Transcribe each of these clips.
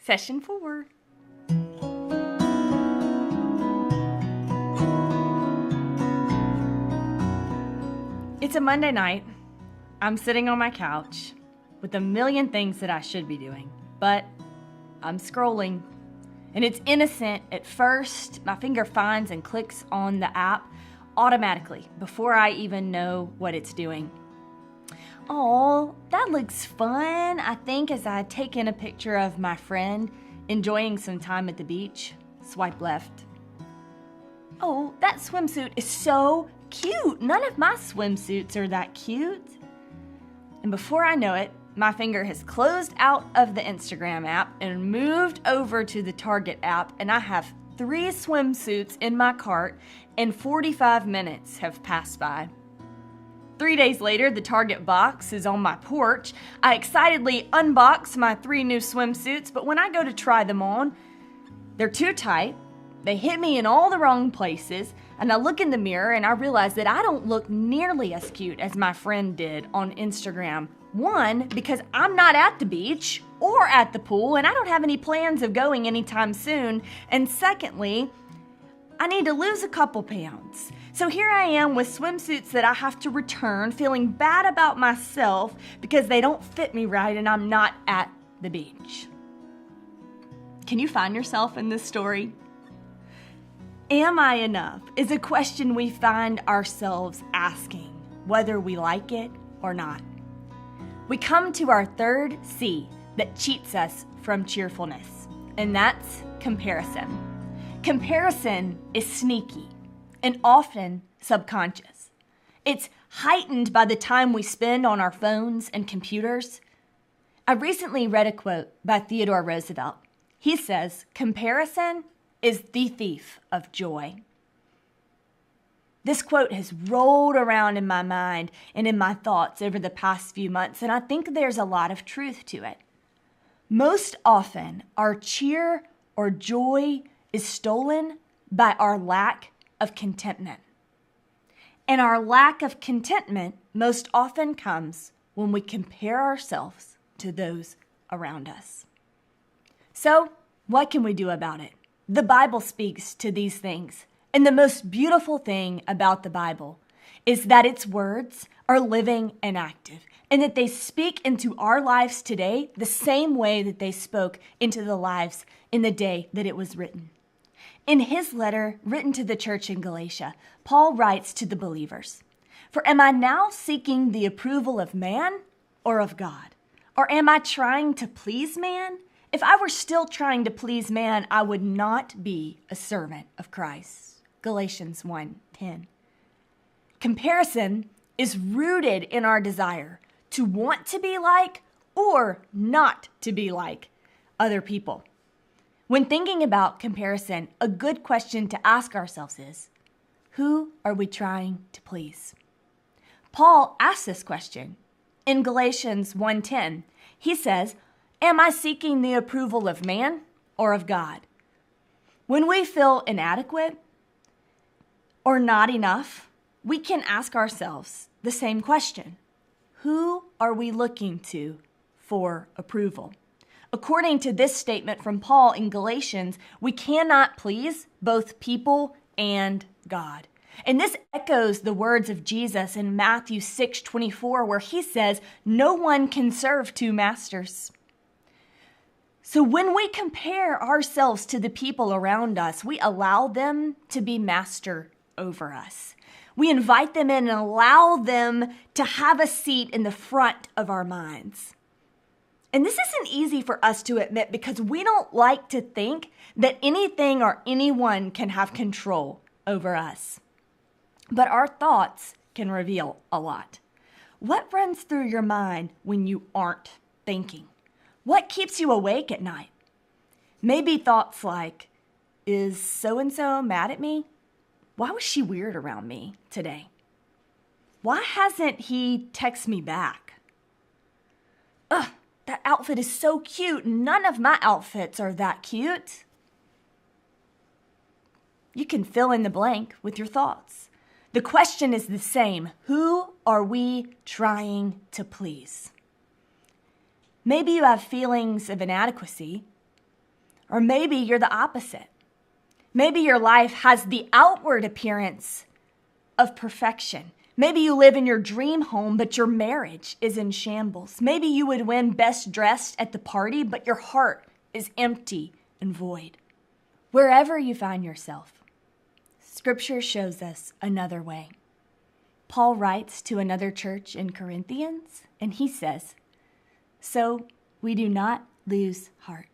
Session 4. It's a Monday night. I'm sitting on my couch with a million things that I should be doing, but I'm scrolling. And it's innocent at first. My finger finds and clicks on the app automatically before I even know what it's doing. Oh, that looks fun, I think, as I take in a picture of my friend enjoying some time at the beach. Swipe left. Oh, that swimsuit is so cute. None of my swimsuits are that cute. And before I know it, my finger has closed out of the Instagram app and moved over to the Target app, and I have 3 swimsuits in my cart, and 45 minutes have passed by. 3 days later, the Target box is on my porch. I excitedly unbox my 3 new swimsuits, but when I go to try them on, they're too tight. They hit me in all the wrong places, and I look in the mirror and I realize that I don't look nearly as cute as my friend did on Instagram. 1, because I'm not at the beach or at the pool, and I don't have any plans of going anytime soon. And secondly, I need to lose a couple pounds. So here I am with swimsuits that I have to return, feeling bad about myself because they don't fit me right and I'm not at the beach. Can you find yourself in this story? Am I enough is a question we find ourselves asking, whether we like it or not. We come to our third C that cheats us from cheerfulness, and that's comparison. Comparison is sneaky and often subconscious. It's heightened by the time we spend on our phones and computers. I recently read a quote by Theodore Roosevelt. He says, "Comparison is the thief of joy." This quote has rolled around in my mind and in my thoughts over the past few months, and I think there's a lot of truth to it. Most often, our cheer or joy is stolen by our lack of contentment. And our lack of contentment most often comes when we compare ourselves to those around us. So, what can we do about it? The Bible speaks to these things. And the most beautiful thing about the Bible is that its words are living and active, and that they speak into our lives today the same way that they spoke into the lives in the day that it was written. In his letter written to the church in Galatia, Paul writes to the believers, "For am I now seeking the approval of man or of God? Or am I trying to please man? If I were still trying to please man, I would not be a servant of Christ." Galatians 1:10. Comparison is rooted in our desire to want to be like or not to be like other people. When thinking about comparison, a good question to ask ourselves is, who are we trying to please? Paul asks this question. In Galatians 1:10, he says, "Am I seeking the approval of man or of God?" When we feel inadequate or not enough, we can ask ourselves the same question. Who are we looking to for approval? According to this statement from Paul in Galatians, we cannot please both people and God. And this echoes the words of Jesus in Matthew 6:24, where he says, "No one can serve 2 masters." So when we compare ourselves to the people around us, we allow them to be master over us. We invite them in and allow them to have a seat in the front of our minds. And this isn't easy for us to admit because we don't like to think that anything or anyone can have control over us. But our thoughts can reveal a lot. What runs through your mind when you aren't thinking? What keeps you awake at night? Maybe thoughts like, is so-and-so mad at me? Why was she weird around me today? Why hasn't he texted me back? Ugh, that outfit is so cute. None of my outfits are that cute. You can fill in the blank with your thoughts. The question is the same. Who are we trying to please? Maybe you have feelings of inadequacy Or maybe you're the opposite. Maybe your life has the outward appearance of perfection. Maybe you live in your dream home, but your marriage is in shambles. Maybe you would win best dressed at the party, but your heart is empty and void. Wherever you find yourself, Scripture shows us another way. Paul writes to another church in Corinthians, and he says, "So we do not lose heart.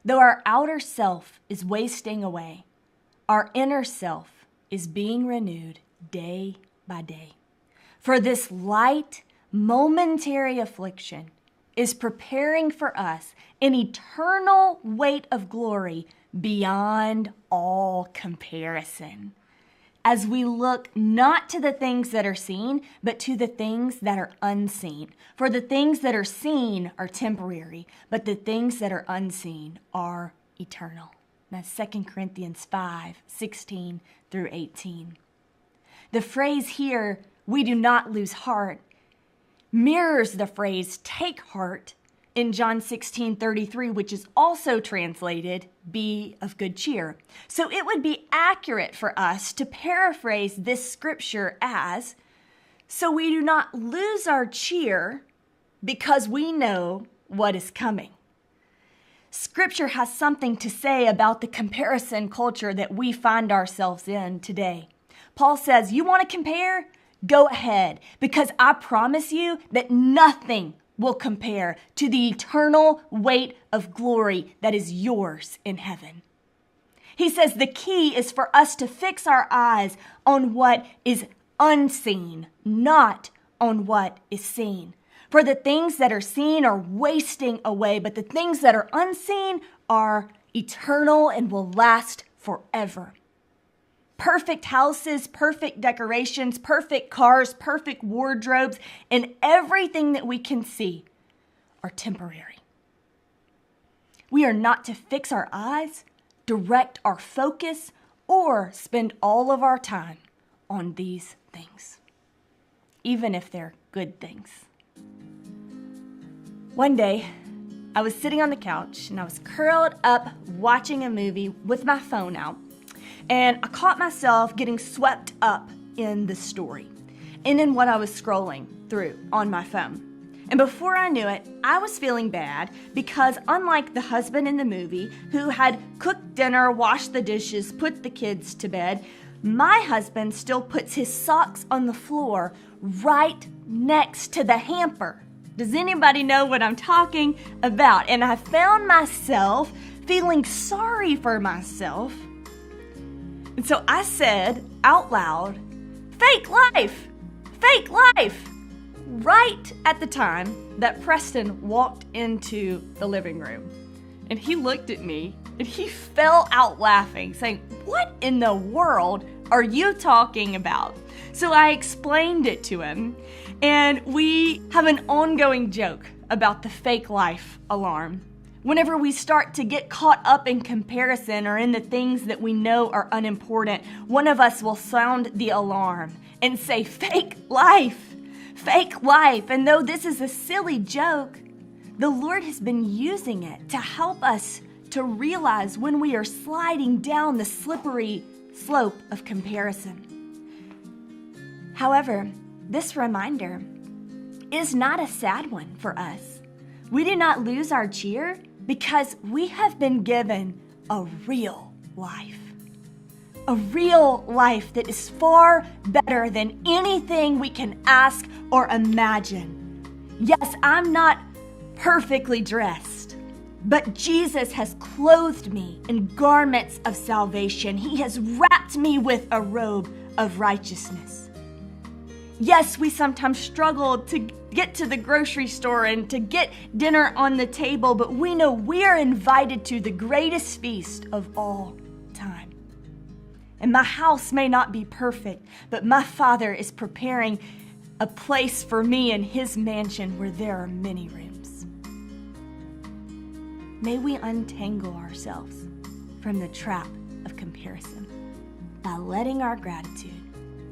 Though our outer self is wasting away, our inner self is being renewed day by day. For this light, momentary affliction is preparing for us an eternal weight of glory beyond all comparison, as we look not to the things that are seen, but to the things that are unseen. For the things that are seen are temporary, but the things that are unseen are eternal." That's 2 Corinthians 5:16 through 18. The phrase here, "we do not lose heart," mirrors the phrase "take heart" in John 16:33, which is also translated, "be of good cheer." So it would be accurate for us to paraphrase this scripture as, "So we do not lose our cheer because we know what is coming." Scripture has something to say about the comparison culture that we find ourselves in today. Paul says, you want to compare? Go ahead, because I promise you that nothing will compare to the eternal weight of glory that is yours in heaven. He says the key is for us to fix our eyes on what is unseen, not on what is seen. For the things that are seen are wasting away, but the things that are unseen are eternal and will last forever. Perfect houses, perfect decorations, perfect cars, perfect wardrobes, and everything that we can see are temporary. We are not to fix our eyes, direct our focus, or spend all of our time on these things, even if they're good things. One day, I was sitting on the couch and I was curled up watching a movie with my phone out. And I caught myself getting swept up in the story and in what I was scrolling through on my phone. And before I knew it, I was feeling bad because unlike the husband in the movie who had cooked dinner, washed the dishes, put the kids to bed, my husband still puts his socks on the floor right next to the hamper. Does anybody know what I'm talking about? And I found myself feeling sorry for myself. And so I said out loud, "Fake life, fake life," right at the time that Preston walked into the living room. And he looked at me and he fell out laughing, saying, "What in the world are you talking about?" So I explained it to him, and we have an ongoing joke about the fake life alarm. Whenever we start to get caught up in comparison or in the things that we know are unimportant, one of us will sound the alarm and say, "Fake life, fake life." And though this is a silly joke, the Lord has been using it to help us to realize when we are sliding down the slippery slope of comparison. However, this reminder is not a sad one for us. We do not lose our cheer because we have been given a real life. A real life that is far better than anything we can ask or imagine. Yes, I'm not perfectly dressed, but Jesus has clothed me in garments of salvation. He has wrapped me with a robe of righteousness. Yes, we sometimes struggle to get to the grocery store and to get dinner on the table, but we know we are invited to the greatest feast of all time. And my house may not be perfect, but my Father is preparing a place for me in His mansion where there are many rooms. May we untangle ourselves from the trap of comparison by letting our gratitude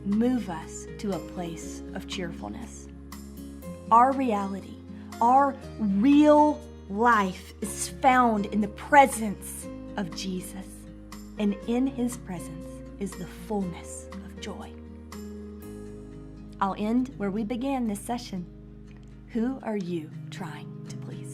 move us to a place of cheerfulness. Our reality, our real Life is found in the presence of Jesus, and in his presence is the fullness of joy. I'll end where we began this session. Who are you trying to please?